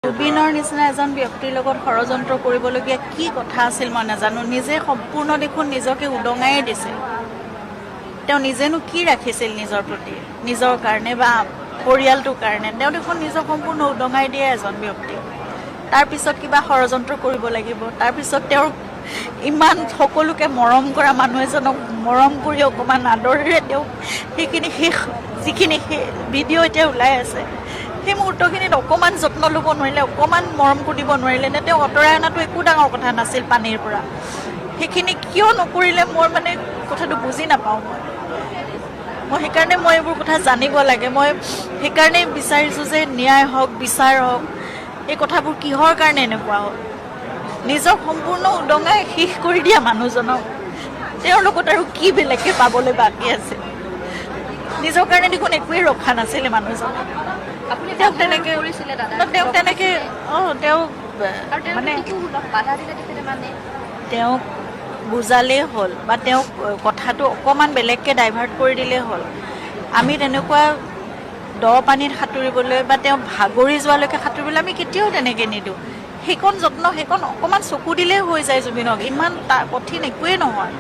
জুবিনৰ নিচিনা এজন ব্যক্তিৰ লগত ষড়যন্ত্ৰ কৰিবলগীয়া কি কথা আছিল মই নাজানো। নিজে সম্পূৰ্ণ দেখোন নিজকে উদঙাই দিছিল। তেওঁ নিজেনো কি ৰাখিছিল নিজৰ প্ৰতি, নিজৰ কাৰণে বা পৰিয়ালটোৰ কাৰণে। তেওঁ দেখোন নিজক সম্পূৰ্ণ উদঙাই দিয়ে এজন ব্যক্তি। তাৰপিছত কিবা ষড়যন্ত্ৰ কৰিব লাগিব। তাৰপিছত তেওঁৰ ইমান সকলোকে মৰম কৰা মানুহ এজনক মৰম কৰি অকণমান আদৰেৰে তেওঁক সেইখিনি যিখিনি ভিডিঅ' এতিয়া ওলাই আছে, সেই মুহূৰ্তখিনিত অকণমান যত্ন ল'ব নোৱাৰিলে, অকণমান মৰম কৰিব নোৱাৰিলে নে? তেওঁ আঁতৰাই অনাটো একো ডাঙৰ কথা নাছিল পানীৰ পৰা। সেইখিনি কিয় নকৰিলে মোৰ মানে কথাটো বুজি নাপাওঁ মই সেইকাৰণে এইবোৰ কথা জানিব লাগে। মই সেইকাৰণেই বিচাৰিছোঁ যে ন্যায় হওক, বিচাৰ হওক। এই কথাবোৰ কিহৰ কাৰণে এনেকুৱা হ'ল? নিজক সম্পূৰ্ণ উদঙাই শেষ কৰি দিয়া মানুহজনক তেওঁৰ লগত আৰু কি বেলেগকৈ পাবলৈ বাকী আছে? নিজৰ কাৰণে দেখোন একোৱেই ৰখা নাছিলে মানুহজনক। তেওঁক তেনেকৈ মানে তেওঁক বুজালেই হ'ল বা তেওঁক কথাটো অকণমান বেলেগকৈ ডাইভাৰ্ট কৰি দিলেই হ'ল। আমি তেনেকুৱা দ পানীত সাঁতুৰিবলৈ বা তেওঁ ভাগৰি যোৱালৈকে সাঁতুৰিবলৈ আমি কেতিয়াও তেনেকৈ নিদিওঁ। সেইকণ যত্ন, সেইকণ অকণমান চকু দিলেই হৈ যায় জুবিনক। ইমান কঠিন একোৱেই নহয়।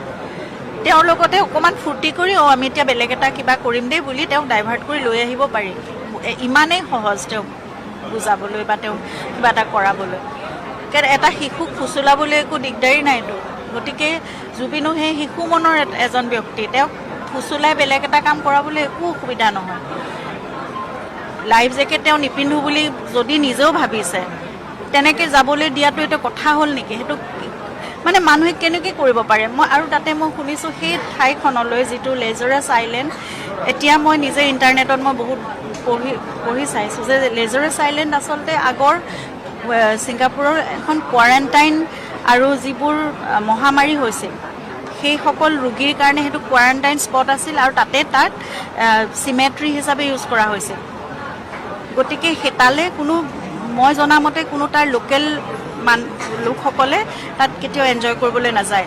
তেওঁৰ লগতে অকণমান ফূৰ্তি কৰি আমি এতিয়া বেলেগ এটা কিবা কৰিম দেই বুলি তেওঁক ডাইভাৰ্ট কৰি লৈ আহিব পাৰি। ইমানেই সহজ তেওঁক বুজাবলৈ বা তেওঁক কিবা এটা কৰাবলৈ। এটা শিশুক ফুচলাবলৈ একো দিগদাৰী নাইতো। গতিকে জুবিনো সেই শিশু মনৰ এজন ব্যক্তি। তেওঁক ফুচলাই বেলেগ এটা কাম কৰাবলৈ একো অসুবিধা নহয়। লাইফ জেকেট তেওঁ নিপিন্ধো বুলি যদি নিজেও ভাবিছে, তেনেকৈ যাবলৈ দিয়াটো এটা কথা হ'ল নেকি? সেইটো মানে মানুহে কেনেকৈ কৰিব পাৰে? আৰু তাতে মই শুনিছোঁ সেই ঠাইখনলৈ যিটো লেজাৰাছ আইলেণ্ড, এতিয়া মই নিজে ইণ্টাৰনেটত মই বহুত পঢ়ি চাইছোঁ যে লেজাৰাছ আইলেণ্ড আচলতে আগৰ ছিংগাপুৰৰ এখন কোৱাৰেণ্টাইন আৰু যিবোৰ মহামাৰী হৈছিল সেইসকল ৰোগীৰ কাৰণে সেইটো কোৱাৰেণ্টাইন স্পট আছিল আৰু তাত চিমেট্ৰি হিচাপে ইউজ কৰা হৈছিল। গতিকে তালৈ মই জনামতে কোনো তাৰ লোকেল লোকসকলে তাত কেতিয়াও এনজয় কৰিবলৈ নাযায়।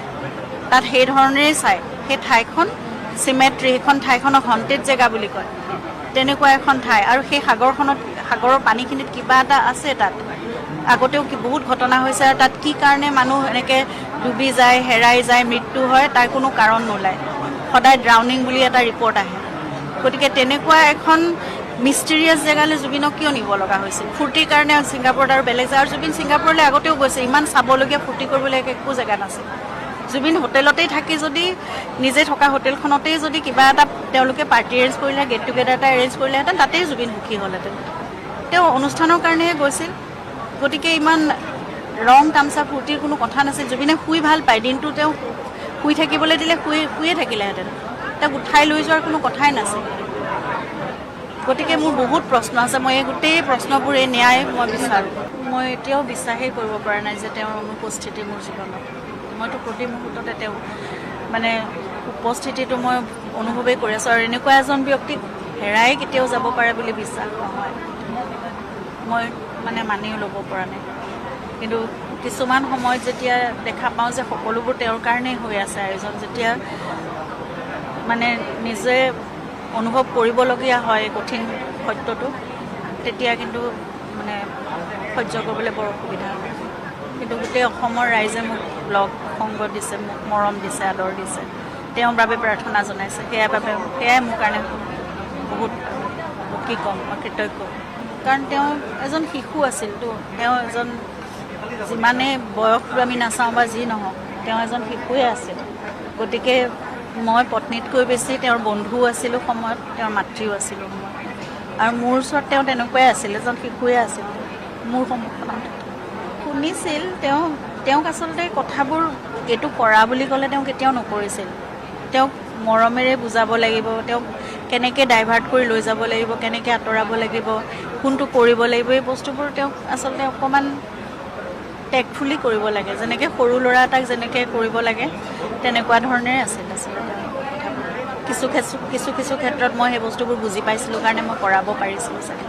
তাত সেই ধৰণেই চায়। সেই ঠাইখন চিমেট্ৰি, সেইখন ঠাইখনক হণ্টেড জেগা বুলি কয়। তেনেকুৱা এখন ঠাই আৰু সেই সাগৰৰ পানীখিনিত কিবা এটা আছে। তাত আগতেও বহুত ঘটনা হৈছে আৰু তাত কি কাৰণে মানুহ এনেকৈ ডুবি যায়, হেৰাই যায়, মৃত্যু হয়, তাৰ কোনো কাৰণ নোলায়। সদায় ড্ৰাউনিং বুলি এটা ৰিপৰ্ট আহে। গতিকে তেনেকুৱা এখন মিষ্টেৰিয়াছ জেগালৈ জুবিনক কিয় নিব লগা হৈছিল? ফূৰ্তিৰ কাৰণে ছিংগাপুৰত আৰু বেলেগ জেগা। আৰু জুবিন ছিংগাপুৰলৈ আগতেও গৈছে। ইমান চাবলগীয়া, ফূৰ্তি কৰিবলগীয়া একো জেগা নাছিল। জুবিন হোটেলতেই থাকি যদি নিজে থকা হোটেলখনতেই যদি কিবা এটা তেওঁলোকে পাৰ্টি এৰেঞ্জ কৰিলে, গেট টুগেডাৰ এটা এৰেঞ্জ কৰিলেহেঁতেন, তাতেই জুবিন সুখী হ'লহেঁতেন। তেওঁ অনুষ্ঠানৰ কাৰণেহে গৈছিল। গতিকে ইমান ৰং তামচা ফূৰ্তিৰ কোনো কথা নাছিল। জুবিনে শুই ভাল পায়। দিনটো তেওঁ শুই থাকিবলৈ দিলে শুয়ে থাকিলেহেঁতেন। তেওঁক উঠাই লৈ যোৱাৰ কোনো কথাই নাছিল। গতিকে মোৰ বহুত প্ৰশ্ন আছে। মই এই গোটেই প্ৰশ্নবোৰ ন্যায় মই বিচাৰোঁ। মই এতিয়াও বিশ্বাসেই কৰিব পৰা নাই যে তেওঁৰ অনুপস্থিতি মোৰ জীৱনত। মইতো প্ৰতি মুহূৰ্ততে তেওঁ মানে উপস্থিতিটো মই অনুভৱেই কৰি আছোঁ। আৰু এনেকুৱা এজন ব্যক্তিক হেৰাই কেতিয়াও যাব পাৰে বুলি বিশ্বাস নহয়। মই মানিও ল'ব পৰা নাই। কিন্তু কিছুমান সময়ত যেতিয়া দেখা পাওঁ যে সকলোবোৰ তেওঁৰ কাৰণেই হৈ আছে আয়োজন, যেতিয়া নিজে অনুভৱ কৰিবলগীয়া হয় কঠিন সত্যটো, তেতিয়া কিন্তু সহ্য কৰিবলৈ বৰ অসুবিধা হয়। কিন্তু গোটেই অসমৰ ৰাইজে মোক লগ সংগ দিছে, মোক মৰম দিছে, আদৰ দিছে, তেওঁৰ বাবে প্ৰাৰ্থনা জনাইছে। সেয়াই মোৰ কাৰণে বহুত কি ক'ম, মই কৃতজ্ঞ। কাৰণ তেওঁ এজন শিশু আছিলতো। তেওঁ এজন যিমানেই বয়সটো আমি নাচাওঁ বা যি নহওক, তেওঁ এজন শিশুৱে আছিল। গতিকে মই পত্নীতকৈ বেছি তেওঁৰ বন্ধুও আছিলোঁ সময়ত, তেওঁৰ মাতৃও আছিলোঁ সময়ত। আৰু মোৰ ওচৰত তেওঁ তেনেকুৱাই আছিল, এজন শিশুৱে আছিল মোৰ সন্মুখত। শুনিছিল তেওঁক আচলতে কথাবোৰ এইটো কৰা বুলি ক'লে তেওঁ কেতিয়াও নকৰিছিল। তেওঁক মৰমেৰে বুজাব লাগিব, তেওঁক কেনেকৈ ডাইভাৰ্ট কৰি লৈ যাব লাগিব, কেনেকৈ আঁতৰাব লাগিব, কোনটো কৰিব লাগিব, এই বস্তুবোৰ তেওঁক আচলতে অকণমান টেক্টফুলি কৰিব লাগে। যেনেকৈ সৰু ল'ৰা এটাক যেনেকৈ কৰিব লাগে তেনেকুৱা ধৰণেৰে আছিল আচলতে কথাবোৰ। কিছু ক্ষেত্ৰত মই সেই বস্তুবোৰ বুজি পাইছিলোঁ কাৰণে মই কৰাব পাৰিছিলোঁ চাগে।